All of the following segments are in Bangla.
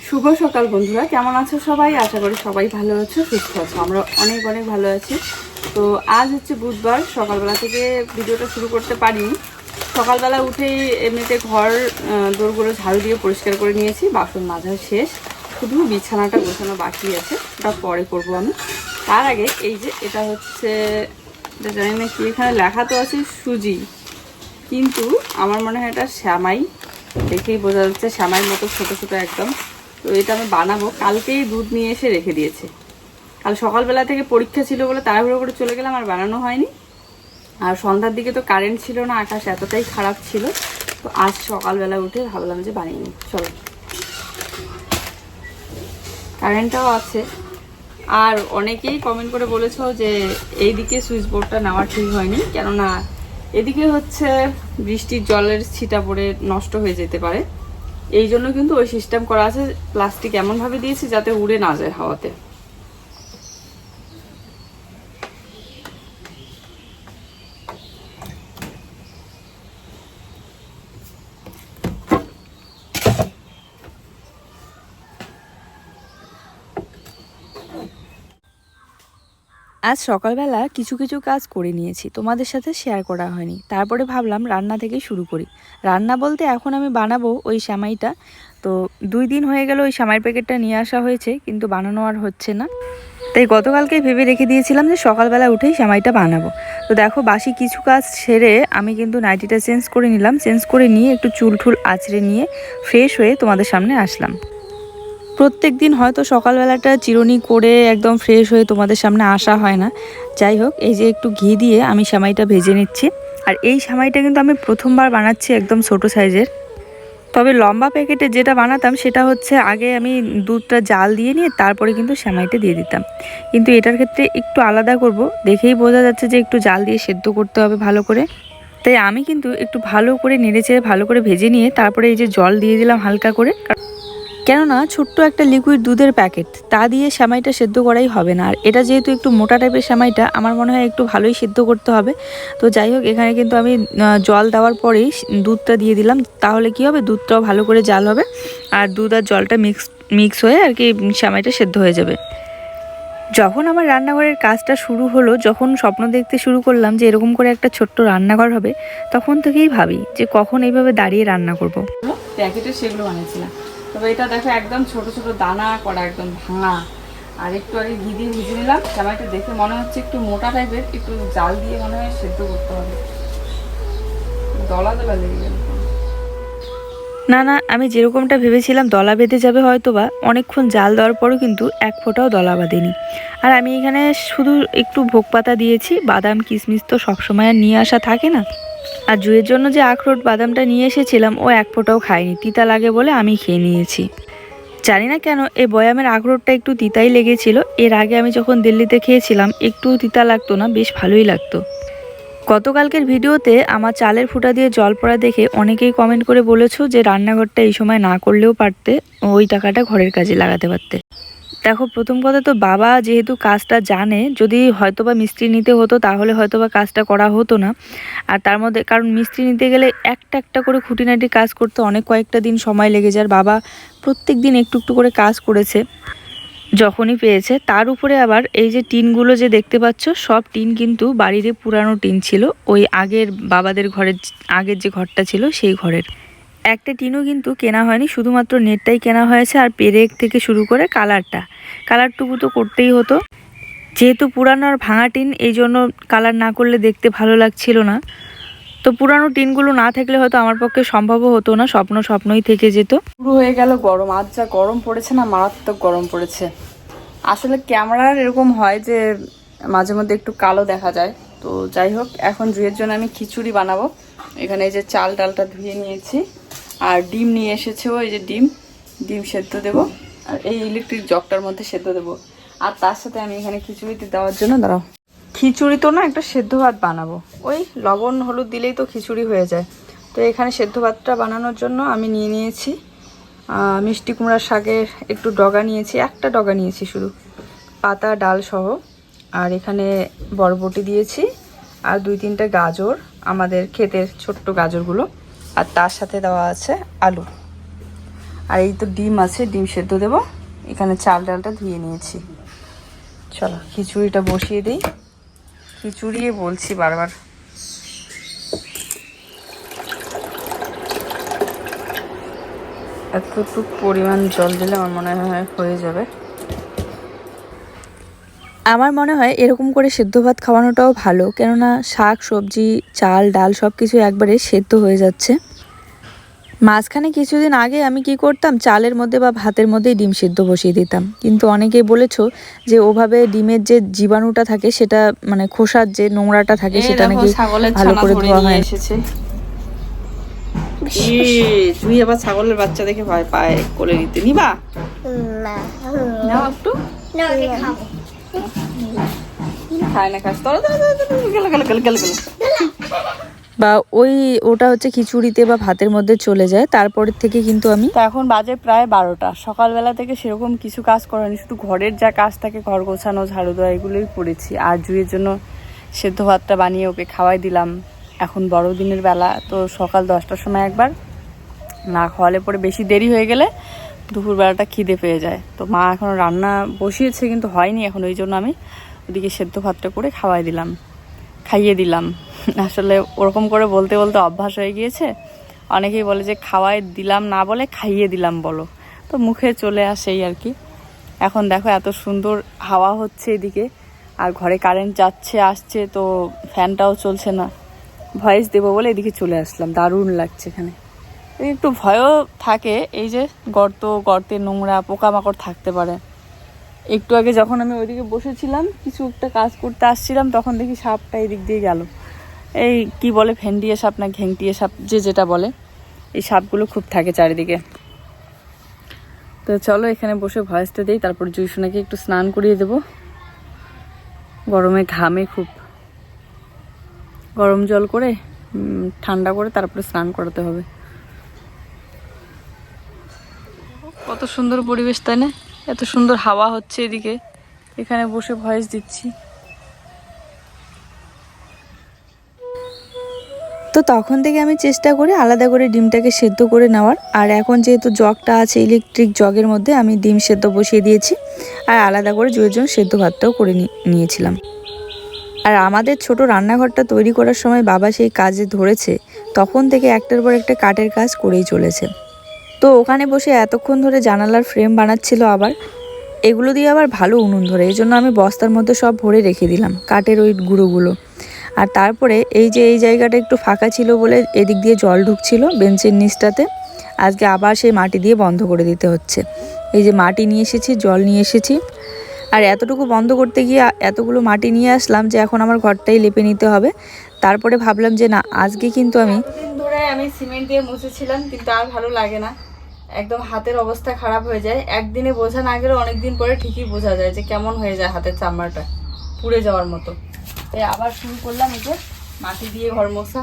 শুভ সকাল বন্ধুরা, কেমন আছো সবাই? আশা করি সবাই ভালো আছো, সুস্থ আছো। আমরা অনেক অনেক ভালো আছি। তো আজ হচ্ছে বুধবার, সকালবেলা থেকে ভিডিওটা শুরু করতে পারিনি। সকালবেলা উঠেই এমনিতে ঘর দোরগুলো ঝাড়ু দিয়ে পরিষ্কার করে নিয়েছি, বাসন মাজা শেষ, শুধু বিছানাটা গোছানো বাকি আছে, ওটা পরে করবো আমি। তার আগে এই যে এটা হচ্ছে, এটা জানি না কি, এখানে লেখা তো আছে সুজি, কিন্তু আমার মনে হয় এটা শ্যামাই, দেখেই বোঝা যাচ্ছে শ্যামাইয়ের মতো ছোটো ছোটো একদম। তো এটা আমি বানাবো। কালকেই দুধ নিয়ে এসে রেখে দিয়েছে, কাল সকালবেলা থেকে পরীক্ষা ছিল বলে তাড়াহুড়ো করে চলে গেলাম, আর বানানো হয়নি। আর সন্ধ্যার দিকে তো কারেন্ট ছিল না, আকাশ এতটাই খারাপ ছিল। তো আজ সকালবেলা উঠে ভাবলাম যে বানিয়ে নিই, চলো। কারেন্টটাও আছে। আর অনেকেই কমেন্ট করে বলেছো যে এইদিকে সুইচ বোর্ডটা নেওয়া ঠিক হয়নি, কেননা এদিকে হচ্ছে বৃষ্টির জলের ছিটা পড়ে নষ্ট হয়ে যেতে পারে। এই জন্য কিন্তু ওই সিস্টেম করা আছে, প্লাস্টিক এমনভাবে দিয়েছি যাতে উড়ে না যায় হাওয়াতে। আজ সকালবেলা কিছু কিছু কাজ করে নিয়েছি, তোমাদের সাথে শেয়ার করা হয়নি। তারপরে ভাবলাম রান্না থেকে শুরু করি। রান্না বলতে এখন আমি বানাবো ওই সেমাইটা। তো 2 দিন হয়ে গেল ওই সেমাইয়ের প্যাকেটটা নিয়ে আসা হয়েছে, কিন্তু বানানো আর হচ্ছে না। তাই গতকালকেই ভেবে রেখে দিয়েছিলাম যে সকালবেলা উঠেই সেমাইটা বানাবো। তো দেখো, বাসি কিছু কাজ সেরে আমি কিন্তু নাইটিটা চেঞ্জ করে নিলাম। চেঞ্জ করে নিয়ে একটু চুল ঠুল আঁচড়ে নিয়ে ফ্রেশ হয়ে তোমাদের সামনে আসলাম। প্রত্যেক দিন হয়তো সকালবেলাটা চিরুনি করে একদম ফ্রেশ হয়ে তোমাদের সামনে আসা হয় না। যাই হোক, এই যে একটু ঘি দিয়ে আমি সেমাইটা ভেজে নিচ্ছি। আর এই সেমাইটা কিন্তু আমি প্রথমবার বানাচ্ছি, একদম ছোট সাইজের। তবে লম্বা প্যাকেটে যেটা বানাতাম সেটা হচ্ছে আগে আমি দুধটা জাল দিয়ে নিয়ে তারপরে কিন্তু সেমাইটা দিয়ে দিতাম, কিন্তু এটার ক্ষেত্রে একটু আলাদা করব। দেখেই বোঝা যাচ্ছে যে একটু জাল দিয়ে সেদ্ধ করতে হবে ভালো করে। তাই আমি কিন্তু একটু ভালো করে নেড়েচেড়ে ভালো করে ভেজে নিয়ে তারপরে এই যে জল দিয়ে দিলাম হালকা করে, কেননা ছোট্ট একটা লিকুইড দুধের প্যাকেট, তা দিয়ে সেমাইটা সেদ্ধ করাই হবে না। আর এটা যেহেতু একটু মোটা টাইপের সেমাইটা, আমার মনে হয় একটু ভালোই সেদ্ধ করতে হবে। তো যাই হোক, এখানে কিন্তু আমি জল দেওয়ার পরেই দুধটা দিয়ে দিলাম। তাহলে কি হবে, দুধটাও ভালো করে জাল হবে আর দুধ আর জলটা মিক্স হয়ে আর কি সেমাইটা সেদ্ধ হয়ে যাবে। যখন আমার রান্নাঘরের কাজটা শুরু হলো, যখন স্বপ্ন দেখতে শুরু করলাম যে এরকম করে একটা ছোট্ট রান্নাঘর হবে, তখন থেকেই ভাবি যে কখন এইভাবে দাঁড়িয়ে রান্না করব। প্যাকেটে সেগুলো বানিয়েছিলাম। তবে এটা দেখো একদম ছোট ছোট দানা করা, একদম ভাঙা। আর একটু আগে ঘি দিয়ে ভেজে নিলাম। সেমাইটা দেখে মনে হচ্ছে একটু মোটা টাইপের, একটু জাল দিয়ে মনে হয় সেদ্ধ করতে হবে। দলা দলা লেগে গেল। না না, আমি যেরকমটা ভেবেছিলাম দলা বেঁধে যাবে হয়তো বা, অনেকক্ষণ জাল দেওয়ার পরও কিন্তু এক ফোঁটাও দলা বাঁধেনি। আর আমি এখানে শুধু একটু ভোগ পাতা দিয়েছি, বাদাম কিশমিশ তো সবসময় আর নিয়ে আসা থাকে না। আর জুয়ের জন্য যে আখরোট বাদামটা নিয়ে এসেছিলাম, ও এক ফোঁটাও খায়নি, তিতা লাগে বলে আমি খেয়ে নিয়েছি। জানি না কেন এই বয়ামের আখরোটটা একটু তিতাই লেগেছিল। এর আগে আমি যখন দিল্লিতে খেয়েছিলাম একটু তিতা লাগতো না, বেশ ভালোই লাগতো। গতকালকের ভিডিওতে আমার চালের ফুটা দিয়ে জল পড়া দেখে অনেকেই কমেন্ট করে বলেছো যে রান্নাঘরটা এই সময় না করলেও পারতে, ওই টাকাটা ঘরের কাজে লাগাতে পারতে। দেখো, প্রথম কথা তো বাবা যেহেতু কাজটা জানে, যদি হয়তোবা মিস্ত্রি নিতে হতো তাহলে হয়তোবা কাজটা করা হতো না। আর তার মধ্যে কারণ মিস্ত্রি নিতে গেলে একটা একটা করে খুঁটিনাটি কাজ করতে অনেক কয়েকটা দিন সময় লেগে যায়। বাবা প্রত্যেক দিন একটু একটু করে কাজ করেছে যখনই পেয়েছে। তার উপরে আবার এই যে টিনগুলো যে দেখতে পাচ্ছ, সব টিন কিন্তু বাড়িরই পুরানো টিন ছিল, ওই আগের বাবাদের ঘরের আগের যে ঘরটা ছিল সেই ঘরের। একটা টিনও কিন্তু কেনা হয়নি, শুধুমাত্র নেটটাই কেনা হয়েছে। আর পেরেক থেকে শুরু করে কালারটুকু তো করতেই হতো, যেহেতু পুরানো আর ভাঙা টিন, এই জন্য কালার না করলে দেখতে ভালো লাগছিল না। তো পুরানো টিনগুলো না থাকলে হয়তো আমার পক্ষে সম্ভবও হতো না, স্বপ্নই থেকে যেত। শুরু হয়ে গেল গরম। আজ যা গরম পড়েছে না, মারাত্মক গরম পড়েছে। আসলে ক্যামেরার এরকম হয় যে মাঝে মধ্যে একটু কালো দেখা যায়। তো যাই হোক, এখন জুয়ের জন্য আমি খিচুড়ি বানাবো। এখানে এই যে চাল ডালটা ধুয়ে নিয়েছি, আর ডিম নিয়ে এসেছে, এই যে ডিম সেদ্ধ দেবো, আর এই ইলেকট্রিক জগটার মধ্যে সেদ্ধ দেবো। আর তার সাথে আমি এখানে খিচুড়িতে দেওয়ার জন্য, দাঁড়াও, খিচুড়ি তো না, একটা সেদ্ধ ভাত বানাবো। ওই লবণ হলুদ দিলেই তো খিচুড়ি হয়ে যায়। তো এখানে সেদ্ধ ভাতটা বানানোর জন্য আমি নিয়ে নিয়েছি মিষ্টি কুমড়ার শাকের একটু ডগা নিয়েছি, একটা ডগা নিয়েছি শুধু, পাতা ডাল সহ। আর এখানে বরবটি দিয়েছি, আর 2-3টা গাজর, আমাদের ক্ষেতের ছোট্ট গাজরগুলো। আর তার সাথে দেওয়া আছে আলু। আর এই তো ডিম আছে, ডিম সেদ্ধ দেবো। এখানে চাল ডালটা ধুয়ে নিয়েছি। চলো খিচুড়িটা বসিয়ে দিই। খিচুড়ি বলছি বারবার। এতটুকু পরিমাণ জল দিলে আমার মনে হয় হয়ে যাবে। আমার মনে হয় এরকম করে সেদ্ধ ভাত খাওয়ানোটাও ভালো, কেননা শাক সবজি চাল ডাল সব কিছু একবারে সেদ্ধ হয়ে যাচ্ছে। মাঝখানে কিছুদিন আগে আমি কি করতাম, চালের মধ্যে বা ভাতের মধ্যেই ডিম সেদ্ধ বসিয়ে দিতাম, কিন্তু অনেকেই বলেছো যে ওভাবে ডিমের যে জীবাণুটা থাকে সেটা মানে খোসার যে নোংরাটা থাকে সেটা নাকি ভালো করে ধোয়া হয়। তুই আবার ছাগলের বাচ্চা দেখে ভয় পায় কোলে নিতে নিবা না একটু খায় না খাস বা ওটা হচ্ছে খিচুড়িতে বা ভাতের মধ্যে চলে যায়। তারপরের থেকে কিন্তু আমি এখন বাজে প্রায় 12টা। সকালবেলা থেকে সেরকম কিছু কাজ করিনি, শুধু ঘরের যা কাজ থাকে ঘর গোছানো ঝাড়ু দেওয়া এগুলোই করেছি। আর জুয়ের জন্য সেদ্ধ ভাতটা বানিয়ে ওকে খাওয়াই দিলাম। এখন বড়দিনের বেলা তো সকাল 10টার সময় একবার না খাওয়ালে পরে বেশি দেরি হয়ে গেলে দুপুরবেলাটা খিদে পেয়ে যায়। তো মা এখন রান্না বসিয়েছে কিন্তু হয়নি এখন, ওই জন্য আমি ওদিকে সেদ্ধ ভাতটা করে খাইয়ে দিলাম। আসলে ওরকম করে বলতে বলতে অভ্যাস হয়ে গিয়েছে। অনেকেই বলে যে খাওয়াই দিলাম না বলে খাইয়ে দিলাম বলো, তো মুখে চলে আসেই আর কি। এখন দেখো এত সুন্দর হাওয়া হচ্ছে এদিকে, আর ঘরে কারেন্ট যাচ্ছে আসছে, তো ফ্যানটাও চলছে না। ভয়েস দেবো বলে এদিকে চলে আসলাম, দারুণ লাগছে এখানে। একটু ভয়ও থাকে, এই যে গর্তে নোংরা পোকামাকড় থাকতে পারে। একটু আগে যখন আমি ওইদিকে বসেছিলাম কিছু একটা কাজ করতে আসছিলাম, তখন দেখি সাপটা এদিক দিয়ে গেল। এই কি বলে ভেন্ডিয়ে সাপ না ঘেংটিয়ে সাপ যেটা বলে, এই সাপগুলো খুব থাকে চারিদিকে। তো চলো এখানে বসে ভয়েসটা দিই, তারপর জুইসোনাকে একটু স্নান করিয়ে দেবো। গরমে ঘামে খুব, গরম জল করে ঠান্ডা করে তারপরে স্নান করাতে হবে। কত সুন্দর পরিবেশ তাই না, এত সুন্দর হাওয়া হচ্ছে এদিকে, এখানে বসে ভয়েস দিচ্ছি। তো তখন থেকে আমি চেষ্টা করি আলাদা করে ডিমটাকে সেদ্ধ করে নেওয়ার। আর এখন যেহেতু জগটা আছে ইলেকট্রিক জগের মধ্যে, আমি ডিম সেদ্ধ বসিয়ে দিয়েছি আর আলাদা করে জুয়ের জন্য সেদ্ধ ভাতটাও করে নিয়েছিলাম। আর আমাদের ছোট রান্নাঘরটা তৈরি করার সময় বাবা সেই কাজে ধরেছে, তখন থেকে একটার পর একটা কাঠের কাজ করেই চলেছে। তো ওখানে বসে এতক্ষণ ধরে জানালার ফ্রেম বানাচ্ছিল, আবার এগুলো দিয়ে আবার ভালো উনুন ধরে, এই জন্য আমি বস্তার মধ্যে সব ভরে রেখে দিলাম কাঠের ওই গুঁড়োগুলো। আর তারপরে এই যে এই জায়গাটা একটু ফাঁকা ছিল বলে এদিক দিয়ে জল ঢুকছিল বেঞ্চের নিচটাতে, আজকে আবার সেই মাটি দিয়ে বন্ধ করে দিতে হচ্ছে। এই যে মাটি নিয়ে এসেছি, জল নিয়ে এসেছি, আর এতটুকু বন্ধ করতে গিয়ে এতগুলো মাটি নিয়ে আসলাম যে এখন আমার ঘরটাই লেপে নিতে হবে। তারপরে ভাবলাম যে না, আজকে কিন্তু আমি ধরে আমি সিমেন্ট দিয়ে মুছেছিলাম, কিন্তু আর ভালো লাগে না, একদম হাতের অবস্থা খারাপ হয়ে যায়। একদিনে বোঝা না গেলে অনেকদিন পরে ঠিকই বোঝা যায় যে কেমন হয়ে যায় হাতের চামড়াটা, পুড়ে যাওয়ার মতো। তাই আবার শুরু করলাম এই যে মাটি দিয়ে ঘর মোছা।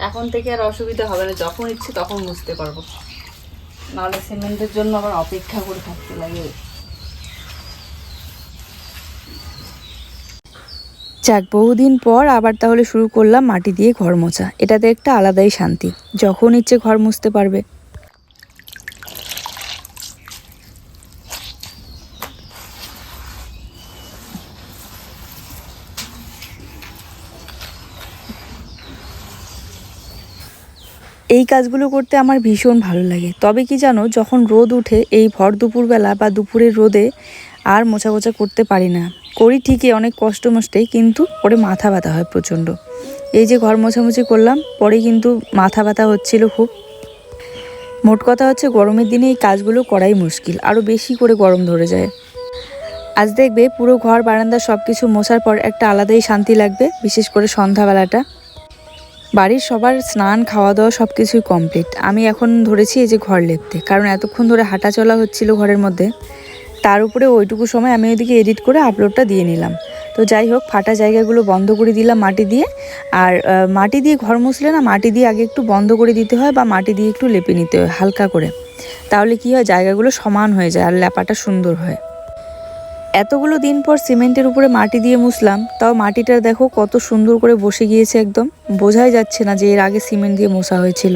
এখন থেকে আর অসুবিধা হবে না, যখন ইচ্ছে তখন মুছতে পারবো, নাহলে সিমেন্টের জন্য আবার অপেক্ষা করে থাকতে লাগে। যাক, বহুদিন পর আবার তাহলে শুরু করলাম মাটি দিয়ে ঘর মোছা। এটাতে একটা আলাদাই শান্তি, যখন ইচ্ছে ঘর মুছতে পারবে। এই কাজগুলো করতে আমার ভীষণ ভালো লাগে। তবে কি জানো, যখন রোদ উঠে এই ভর দুপুরবেলা বা দুপুরের রোদে আর মোছা করতে পারি না। করি ঠিকই অনেক কষ্ট মষ্টেই, কিন্তু পরে মাথা ব্যথা হয় প্রচণ্ড। এই যে ঘর মোছামুছি করলাম, পরে কিন্তু মাথা ব্যথা হচ্ছিল খুব। মোট কথা হচ্ছে গরমের দিনে এই কাজগুলো করাই মুশকিল, আরও বেশি করে গরম ধরে যায়। আজ দেখবে পুরো ঘর বারান্দা সব কিছু মোছার পর একটা আলাদাই শান্তি লাগবে, বিশেষ করে সন্ধ্যাবেলাটা। বাড়ির সবার স্নান খাওয়া দাওয়া সব কিছুই কমপ্লিট। আমি এখন ধরেছি এই যে ঘর লেপতে, কারণ এতক্ষণ ধরে হাঁটা চলা হচ্ছিল ঘরের মধ্যে। তার উপরে ওইটুকু সময় আমি ওইদিকে এডিট করে আপলোডটা দিয়ে নিলাম। তো যাই হোক, ফাটা জায়গাগুলো বন্ধ করে দিলাম মাটি দিয়ে। আর মাটি দিয়ে ঘর মুছলে না, মাটি দিয়ে আগে একটু বন্ধ করে দিতে হয় বা মাটি দিয়ে একটু লেপে নিতে হয় হালকা করে, তাহলে কি হয় জায়গাগুলো সমান হয়ে যায় আর লেপাটা সুন্দর হয়। এতগুলো দিন পর সিমেন্টের উপরে মাটি দিয়ে মুছলাম, তাও মাটিটা দেখো কত সুন্দর করে বসে গিয়েছে, একদম বোঝাই যাচ্ছে না যে এর আগে সিমেন্ট দিয়ে মোছা হয়েছিল।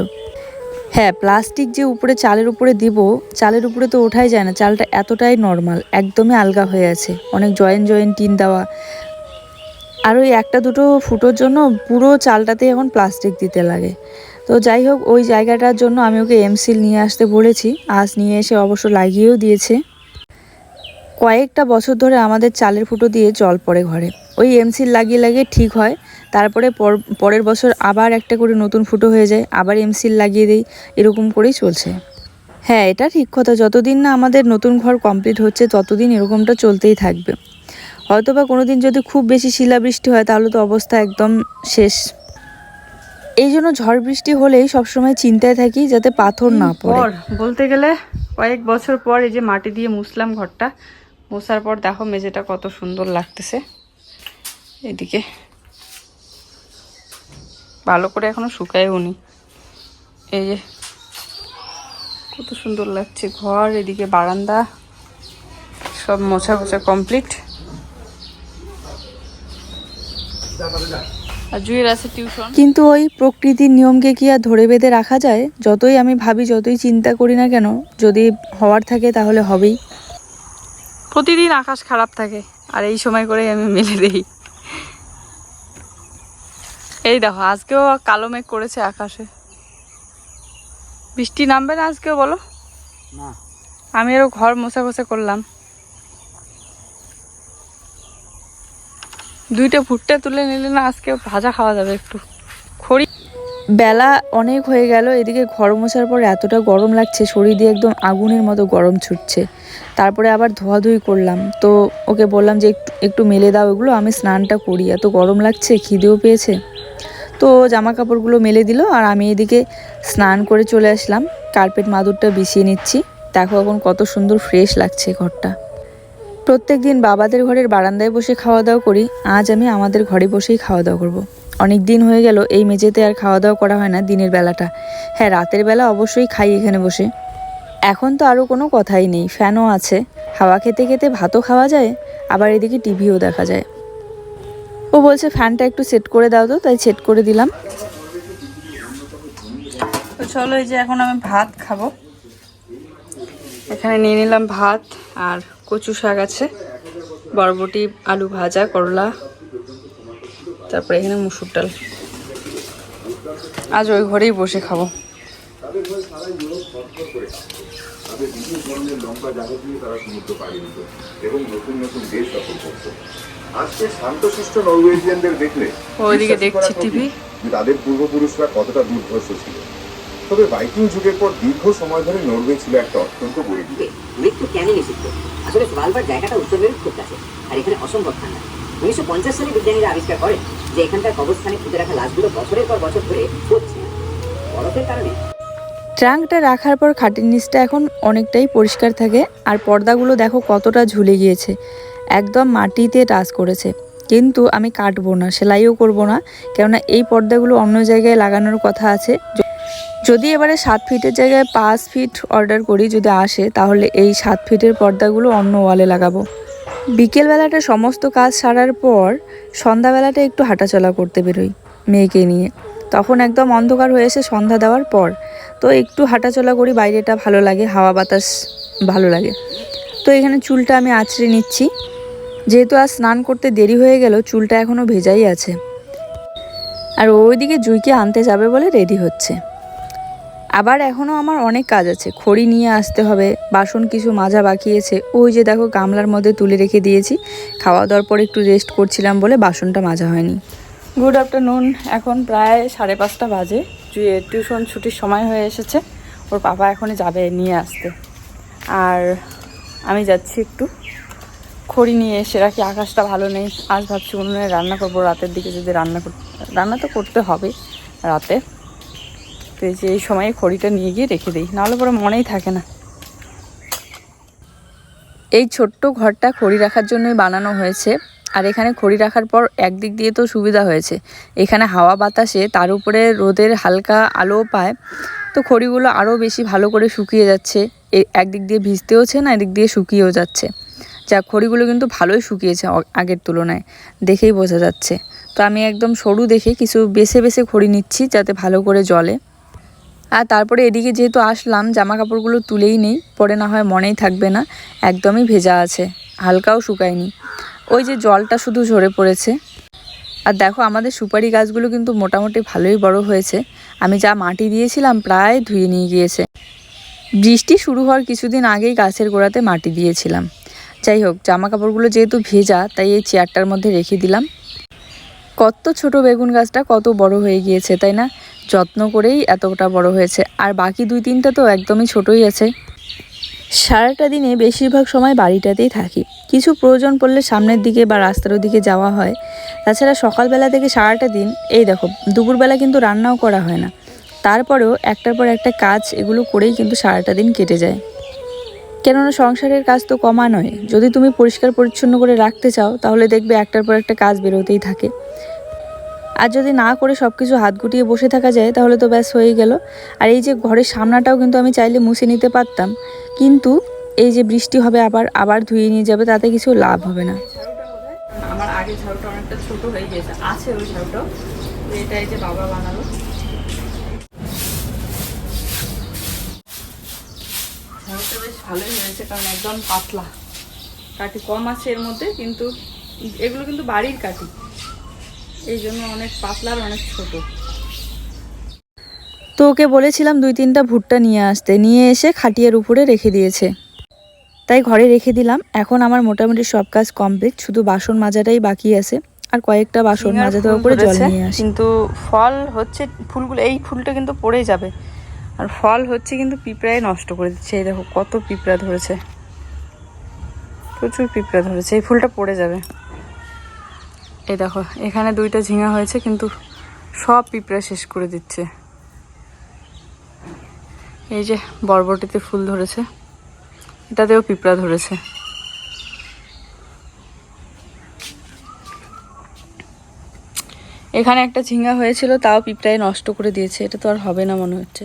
হ্যাঁ, প্লাস্টিক যে উপরে চালের উপরে দিব, চালের উপরে তো ওঠাই যায় না, চালটা এতটাই নর্মাল, একদমই আলগা হয়ে আছে, অনেক জয়েন্ট জয়েন্ট টিন দেওয়া। আর ওই একটা দুটো ফুটোর জন্য পুরো চালটাতে এখন প্লাস্টিক দিতে লাগে। তো যাই হোক, ওই জায়গাটার জন্য আমি ওকে এমসিল নিয়ে আসতে বলেছি, আজ নিয়ে এসে অবশ্য লাগিয়েও দিয়েছে। কয়েকটা বছর ধরে আমাদের চালের ফুটো দিয়ে জল পড়ে ঘরে, ওই এমসিল লাগিয়ে লাগিয়ে ঠিক হয়, তারপরে পরের বছর আবার একটা করে নতুন ফুটো হয়ে যায়, আবার এমসিল লাগিয়ে দিই, এরকম করেই চলছে। হ্যাঁ, এটা ঠিক কথা, যতদিন না আমাদের নতুন ঘর কমপ্লিট হচ্ছে ততদিন এরকমটা চলতেই থাকবে। হয়তোবা কোনোদিন যদি খুব বেশি শিলাবৃষ্টি হয় তাহলে তো অবস্থা একদম শেষ। এই জন্য ঝড় বৃষ্টি হলেই সবসময় চিন্তায় থাকি যাতে পাথর না পড়ে। বলতে গেলে কয়েক বছর পর এই যে মাটি দিয়ে মুছলাম ঘরটা, মোছার পর দেখো মেঝেটা কত সুন্দর লাগতেছে। এদিকে ভালো করে এখনো শুকায়ও নি, এই যে কত সুন্দর লাগছে ঘর। এদিকে বারান্দা সব মোছা মোছা কমপ্লিট। কিন্তু ওই প্রকৃতির নিয়মকে কি আর ধরে বেঁধে রাখা যায়? যতই আমি ভাবি, যতই চিন্তা করি না কেন, যদি হওয়ার থাকে তাহলে হবেই। প্রতিদিন আকাশ খারাপ থাকে আর এই সময় করে আমি মেলে দেই। এই দেখো আজকেও কালো মেঘ করেছে আকাশে, বৃষ্টি নামবে না আজকেও বলো? না, আমি আরো ঘর মোছা মোছা করলাম। দুইটা ভুট্টা তুলে নিলে না আজকে ভাজা খাওয়া যাবে একটু। খড়ি বেলা অনেক হয়ে গেল, এদিকে ঘর মোছার পর এতটা গরম লাগছে, শরীর দিয়ে একদম আগুনের মতো গরম ছুটছে। তারপরে আবার ধোয়াধুয়ি করলাম, তো ওকে বললাম যে একটু মেলে দাও এগুলো, আমি স্নানটা করি, এত গরম লাগছে, খিদেও পেয়েছে। তো জামা কাপড়গুলো মেলে দিল আর আমি এদিকে স্নান করে চলে আসলাম, কার্পেট মাদুরটা বিছিয়ে নিচ্ছি। দেখো এখন কত সুন্দর ফ্রেশ লাগছে ঘরটা। প্রত্যেক দিন বাবাদের ঘরের বারান্দায় বসে খাওয়া দাওয়া করি, আজ আমি আমাদের ঘরে বসেই খাওয়া দাওয়া করব। অনেক দিন হয়ে গেল এই মেঝেতে আর খাওয়া দাওয়া করা হয় না দিনের বেলাটা। হ্যাঁ, রাতের বেলা অবশ্যই খাই এখানে বসে। এখন তো আরও কোনো কথাই নেই, ফ্যানও আছে, হাওয়া খেতে খেতে ভাতও খাওয়া যায়, আবার এদিকে টিভিও দেখা যায়। ও বলছে ফ্যানটা একটু সেট করে দাও, তো তাই সেট করে দিলাম। তো চলো, এই যে এখন আমি ভাত খাবো। এখানে নিয়ে নিলাম ভাত, আর কচু শাক আছে, বরবটি আলু ভাজা, করলা, তারপরে এখানে মুসুর ডাল। আজ ওই ঘরেই বসে খাবো। ওইদিকে দেখছি টিভি। তাদের পূর্বপুরুষরা কতটা দুর্ধর্ষ ছিল। তবে ভাইকিং যুগের পর দীর্ঘ সময় ধরে নরওয়ে ছিল একটা অত্যন্ত গরিব দ্বীপ। মৃত্যু কেন নিষিদ্ধ? আসলে সওয়ালবার্ড জায়গাটা উত্তর মেরুর খুব কাছে, আর এখানে অসম্ভব ঠান্ডা। 1950 সালে বিজ্ঞানীরা আবিষ্কার করেন যে এখানকার কবরস্থানে পুঁতে রাখা লাশগুলো বছরের পর বছর ধরে পচছে বরফের কারণে। ট্রাঙ্কটা রাখার পর খাটের নিচটা এখন অনেকটাই পরিষ্কার থাকে, আর পর্দাগুলো দেখো কতটা ঝুলে গিয়েছে, একদম মাটিতে টাচ করেছে। কিন্তু আমি কাটবো না, সেলাইও করব না, কেননা এই পর্দাগুলো অন্য জায়গায় লাগানোর কথা আছে। যদি এবারে 7 ফিটের জায়গায় 5 ফিট অর্ডার করি, যদি আসে, তাহলে এই 7 ফিটের পর্দাগুলো অন্য ওয়ালে লাগাবো। বিকেলবেলাটা সমস্ত কাজ সারার পর সন্ধ্যাবেলাটা একটু হাঁটাচলা করতে বেরোই মেয়েকে নিয়ে, তখন একদম অন্ধকার হয়েছে সন্ধ্যা দেওয়ার পর। তো একটু হাঁটাচলা করি, বাইরেটা ভালো লাগে, হাওয়া বাতাস ভালো লাগে। তো এখানে চুলটা আমি আঁচড়ে নিচ্ছি, যেহেতু আজ স্নান করতে দেরি হয়ে গেল, চুলটা এখনও ভেজাই আছে। আর ওইদিকে জুইকে আনতে যাবে বলে রেডি হচ্ছে। আবার এখনও আমার অনেক কাজ আছে, খড়ি নিয়ে আসতে হবে, বাসন কিছু মাজা বাকি আছে, ওই যে দেখো গামলার মধ্যে তুলে রেখে দিয়েছি। খাওয়া দাওয়ার পর একটু রেস্ট করছিলাম বলে বাসনটা মাজা হয়নি। গুড আফটারনুন, এখন প্রায় 5:30 বাজে, জুয়ের টিউশন ছুটির সময় হয়ে এসেছে, ওর পাপা এখনই যাবে নিয়ে আসতে। আর আমি যাচ্ছি একটু খড়ি নিয়ে এসে রাখি, আকাশটা ভালো নেই। আজ ভাবছি উনুনে রান্না করবো, রাতের দিকে যদি রান্না তো করতে হবে রাতে। তো এই যে এই সময়ে খড়িটা নিয়ে গিয়ে রেখে দিই, নাহলে পরে মনেই থাকে না। এই ছোট্ট ঘরটা খড়ি রাখার জন্যই বানানো হয়েছে। আর এখানে খড়ি রাখার পর একদিক দিয়ে তো সুবিধা হয়েছে, এখানে হাওয়া বাতাসে, তার উপরে রোদের হালকা আলো পায়, তো খড়িগুলো আরও বেশি ভালো করে শুকিয়ে যাচ্ছে। একদিক দিয়ে ভিজতেও হচ্ছে না, এদিক দিয়ে শুকিয়েও যাচ্ছে। যা খড়িগুলো কিন্তু ভালোই শুকিয়েছে আগের তুলনায়, দেখেই বোঝা যাচ্ছে। তো আমি একদম সরু দেখে কিছু বেছে বেছে খড়ি নিচ্ছি যাতে ভালো করে জ্বলে। আর তারপরে এদিকে যেহেতু আসলাম, জামা কাপড়গুলো তুলেই নেই, পরে না হয় মনেই থাকবে না, একদমই ভেজা আছে, হালকাও শুকায়নি, ওই যে জলটা শুধু ঝরে পড়েছে। আর দেখো আমাদের সুপারি গাছগুলো কিন্তু মোটামুটি ভালোই বড় হয়েছে, আমি যা মাটি দিয়েছিলাম প্রায় ধুয়ে নিয়ে গিয়েছে। বৃষ্টি শুরু হওয়ার কিছুদিন আগেই গাছের গোড়াতে মাটি দিয়েছিলাম। যাই হোক, জামা কাপড়গুলো যেহেতু ভেজা তাই এই চেয়ারটার মধ্যে রেখে দিলাম। কত ছোট বেগুন গাছটা কত বড় হয়ে গিয়েছে, তাই না? যত্ন করেই এতটা বড় হয়েছে, আর বাকি 2-3টা তো একদমই ছোটই আছে। সারাটা দিনে বেশিরভাগ সময় বাড়িটাতেই থাকি, কিছু প্রয়োজন পড়লে সামনের দিকে বা রাস্তার দিকে যাওয়া হয়। তাছাড়া সকালবেলা থেকে সারাটা দিন, এই দেখো দুপুরবেলা কিন্তু রান্নাও করা হয় না, তারপরেও একটার পর একটা কাজ এগুলো করেই কিন্তু সারাটা দিন কেটে যায়। কেননা সংসারের কাজ তো কমা নয়, যদি তুমি পরিষ্কার পরিচ্ছন্ন করে রাখতে চাও তাহলে দেখবে একটার পর একটা কাজ বেরোতেই থাকে। আর যদি না করে সব কিছু হাত গুটিয়ে বসে থাকা যায় তাহলে তো ব্যাস হয়েই গেল। আর এই যে ঘরের সামনাটাও কিন্তু আমি চাইলে মুছে নিতে পারতাম, কিন্তু এই যে বৃষ্টি হবে আবার আবার ধুয়ে নিয়ে যাবে, তাতে কিছু লাভ হবে না। আমার আগে ঝাড়ুটা অনেকটা ছোট হয়ে গেছে, আছে ওই ঝাড়ুটাও, এটা এই যে বাবা বানালো। ঝাড়ুটা বেশ ভালোই হয়েছে, কারণ একদম পাতলা, কাঠি কম আছে এর মধ্যে, কিন্তু এগুলো কিন্তু বাড়ির কাঠি, এই জন্য অনেক পাতলা আর অনেক ছোট। তো ওকে বলেছিলাম 2-3টা ভুট্টা নিয়ে আসতে, নিয়ে এসে খাটিয়ার উপরে রেখে দিয়েছে, তাই ঘরে রেখে দিলাম। এখন আমার মোটামুটি সব কাজ কমপ্লিট, শুধু বাসন মাজাটাই বাকি আছে, আর কয়েকটা বাসন মাজা দেওয়া করে জল নিয়ে আসি। কিন্তু ফল হচ্ছে, ফুলগুলো, এই ফুলটা কিন্তু পড়ে যাবে, আর ফল হচ্ছে কিন্তু পিঁপড়ায় নষ্ট করে দিচ্ছে। এই দেখো কত পিঁপড়া ধরেছে, প্রচুর পিঁপড়া ধরেছে, এই ফুলটা পড়ে যাবে। এই দেখো এখানে 2টা ঝিঙা হয়েছে, কিন্তু সব পিঁপড়া শেষ করে দিচ্ছে। এই যে বরবটিতে ফুল ধরেছে, এটাতেও পিঁপড়া ধরেছে। এখানে একটা ঝিঙ্গা হয়েছিল, তাও পিঁপড়ায় নষ্ট করে দিয়েছে, এটা তো আর হবে না মনে হচ্ছে।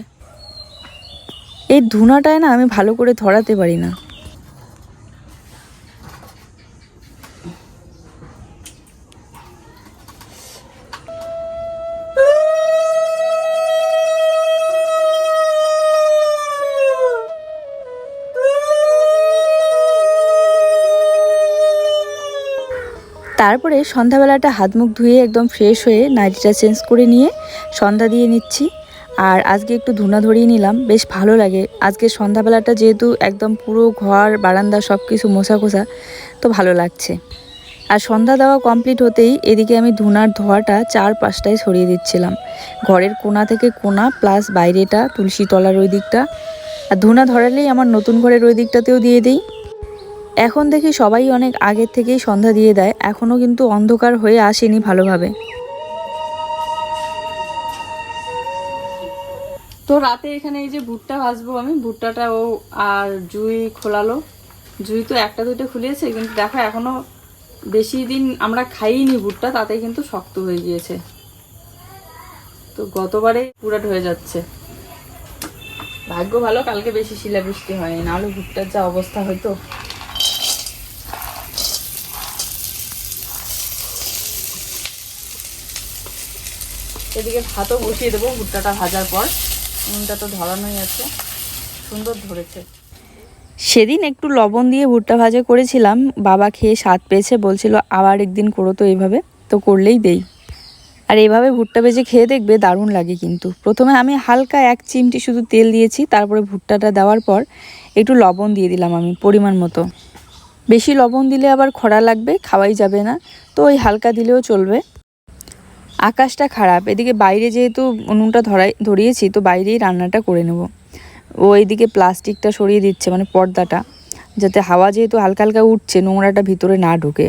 এই ধুনাটায় না আমি ভালো করে ধরাতে পারি না। তারপরে সন্ধ্যাবেলাটা হাত মুখ ধুয়ে একদম ফ্রেশ হয়ে নাইটিটা চেঞ্জ করে নিয়ে সন্ধ্যা দিয়ে নিচ্ছি। আর আজকে একটু ধুনা ধরিয়ে নিলাম, বেশ ভালো লাগে। আজকে সন্ধ্যাবেলাটা যেহেতু একদম পুরো ঘর বারান্দা সব কিছু মোছা কোছা, তো ভালো লাগছে। আর সন্ধ্যা দেওয়া কমপ্লিট হতেই এদিকে আমি ধুনার ধোয়াটা 4-5টায় ছড়িয়ে দিচ্ছিলাম, ঘরের কোণা থেকে কোণা, প্লাস বাইরেটা তুলসী তলার ওই দিকটা। আর ধুনা ধরালেই আমার নতুন ঘরের ওই দিকটাতেও দিয়ে দিই। এখন দেখি সবাই অনেক আগের থেকেই সন্ধ্যা দিয়ে দেয়, এখনও কিন্তু অন্ধকার হয়ে আসেনি ভালোভাবে। তো রাতে এখানে এই যে ভুট্টা ভাজবো আমি, ভুট্টাটা ও আর জুই খোলালো। জুই তো 1-2টা খুলিয়েছে, কিন্তু দেখো এখনো বেশি দিন আমরা খাইনি ভুট্টা, তাতে কিন্তু শক্ত হয়ে গিয়েছে। তো গতবারে পুরাট হয়ে যাচ্ছে। ভাগ্য ভালো কালকে বেশি শিলাবৃষ্টি হয়নি, নাহলে ভুট্টার যা অবস্থা হয়তো। এদিকে ভাতও বসিয়ে দেবো ভুট্টাটা ভাজার পর। নুনটা তো ধরানোই আছে, সুন্দর ধরেছে। সেদিন একটু লবণ দিয়ে ভুট্টা ভাজা করেছিলাম, বাবা খেয়ে স্বাদ পেয়েছে, বলছিল আবার একদিন করো তো এইভাবে, তো করলেই দেই। আর এইভাবে ভুট্টা ভেজে খেয়ে দেখবে দারুণ লাগে। কিন্তু প্রথমে আমি হালকা 1 চিমটি শুধু তেল দিয়েছি, তারপরে ভুট্টাটা দেওয়ার পর একটু লবণ দিয়ে দিলাম আমি পরিমাণ মতো। বেশি লবণ দিলে আবার খরা লাগবে, খাওয়াই যাবে না, তো ওই হালকা দিলেও চলবে। আকাশটা খারাপ, এদিকে বাইরে যেহেতু উনুনটা ধরিয়েছি, তো বাইরেই রান্নাটা করে নেব। ও এইদিকে প্লাস্টিকটা সরিয়ে দিচ্ছে, মানে পর্দাটা, যাতে হাওয়া যেহেতু হালকা হালকা উঠছে, নোংরাটা ভিতরে না ঢোকে।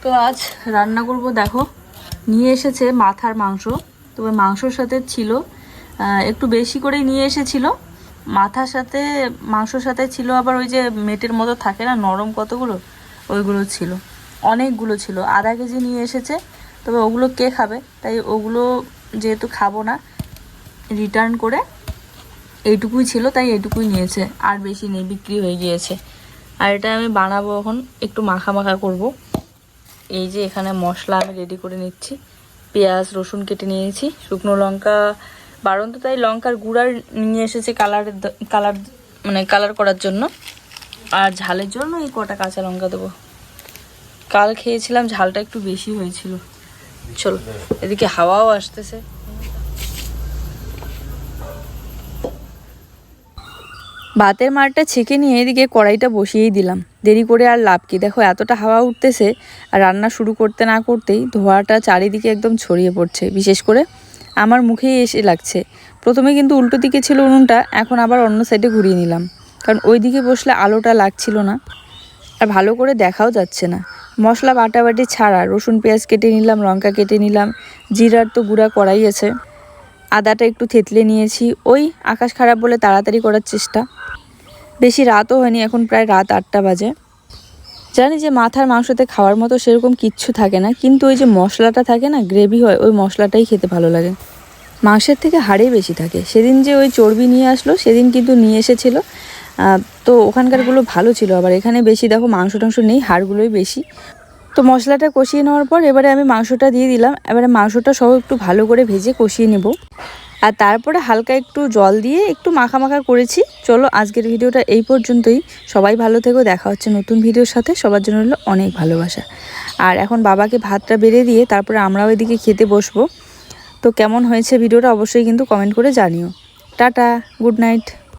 তো আজ রান্না করব, দেখো নিয়ে এসেছে মাথার মাংস। তবে মাংসর সাথে ছিল একটু বেশি করেই নিয়ে এসেছিল, মাথার সাথে মাংসর সাথে ছিল আবার ওই যে মেটের মতো থাকে না নরম কতগুলো, ওইগুলো ছিল, অনেকগুলো ছিল। আধা কেজি নিয়ে এসেছে, তবে ওগুলো কে খাবে, তাই ওগুলো যেহেতু খাবো না, রিটার্ন করে এইটুকুই ছিল, তাই এইটুকুই নিয়েছে, আর বেশি নেই, বিক্রি হয়ে গিয়েছে। আর এটা আমি বানাবো এখন, একটু মাখা মাখা করব। এই যে এখানে মশলা আমি রেডি করে নিচ্ছি। পেঁয়াজ রসুন কেটে নিয়েছি, শুকনো লঙ্কা বারণ তো তাই লঙ্কার গুঁড়া নিয়ে এসেছে কালার করার জন্য, আর ঝালের জন্য এই কটা কাঁচা লঙ্কা দেবো। কাল খেয়েছিলাম, ঝালটা একটু বেশি হয়েছিল। চলো, এদিকে হাওয়াও আসতেছে। ভাতের মারটা ছেঁকে নিয়ে এদিকে কড়াইটা বসিয়েই দিলাম। দেরি করে আর লাভ কি, দেখো এতটা হাওয়া উঠতেছে আর রান্না শুরু করতে না করতেই ধোঁয়াটা চারিদিকে একদম ছড়িয়ে পড়ছে, বিশেষ করে আমার মুখেই এসে লাগছে। প্রথমে কিন্তু উল্টো দিকে ছিল উনুনটা, এখন আবার অন্য সাইডে ঘুরিয়ে নিলাম, কারণ ওই দিকে বসলে আলোটা লাগছিল না আর ভালো করে দেখাও যাচ্ছে না। মশলা বাটাবাটি ছাড়া রসুন পেঁয়াজ কেটে নিলাম, লঙ্কা কেটে নিলাম, জিরার তো গুঁড়া করাই আছে, আদাটা একটু থেতলে নিয়েছি। ওই আকাশ খারাপ বলে তাড়াতাড়ি করার চেষ্টা। বেশি রাতও হয়নি, এখন প্রায় রাত 8টা বাজে। জানি যে মাথার মাংসতে খাওয়ার মতো সেরকম কিচ্ছু থাকে না, কিন্তু ওই যে মশলাটা থাকে না, গ্রেভি হয়, ওই মশলাটাই খেতে ভালো লাগে। মাংসের থেকে হাড়েই বেশি থাকে। সেদিন যে ওই চর্বি নিয়ে আসলো, সেদিন কিন্তু নিয়ে এসেছিলো, তো ওখানকারগুলো ভালো ছিল, আবার এখানে বেশি দেখো মাংস টাংস নেই, হাড়গুলোই বেশি। তো মশলাটা কষিয়ে নেওয়ার পর এবারে আমি মাংসটা দিয়ে দিলাম। এবারে মাংসটা সহ একটু ভালো করে ভেজে কষিয়ে নেব, আর তারপরে হালকা একটু জল দিয়ে একটু মাখা মাখা করেছি। চলো, আজকের ভিডিওটা এই পর্যন্তই। সবাই ভালো থেকো, দেখা হচ্ছে নতুন ভিডিওর সাথে। সবার জন্য হলো অনেক ভালোবাসা। আর এখন বাবাকে ভাতটা বেড়ে দিয়ে তারপরে আমরাও এদিকে খেতে বসবো। তো কেমন হয়েছে ভিডিওটা অবশ্যই কিন্তু কমেন্ট করে জানিও। Tata, good night.